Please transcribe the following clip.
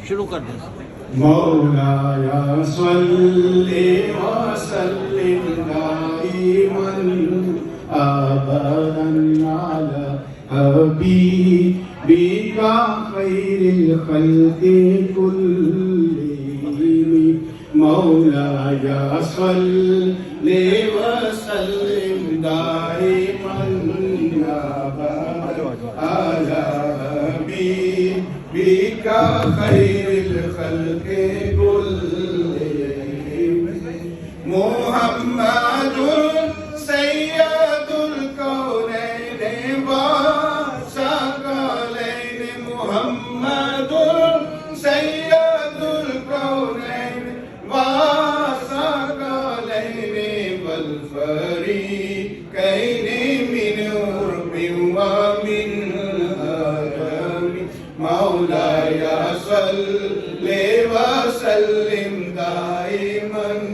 शुरू कर दें मौलाया सल्ली व सल्लिम दाइमन अबदन अला हबीबिका खैरिल खल्क़ि कुल्लिहिम मौलाया सल्ली व सल्लिम दाइमन अबदन अला हबीबिका खैरिल खल्क़ि कुल्लिहिम मुहम्मदुर सय्यदुल कौनैन व सकलैन मुहम्मदुर सय्यदुल कौनैन व सकलैन वल फरीक़ैन मिन उर्बिन व मिन मौलाया सल्ली व सल्लिम दाइमन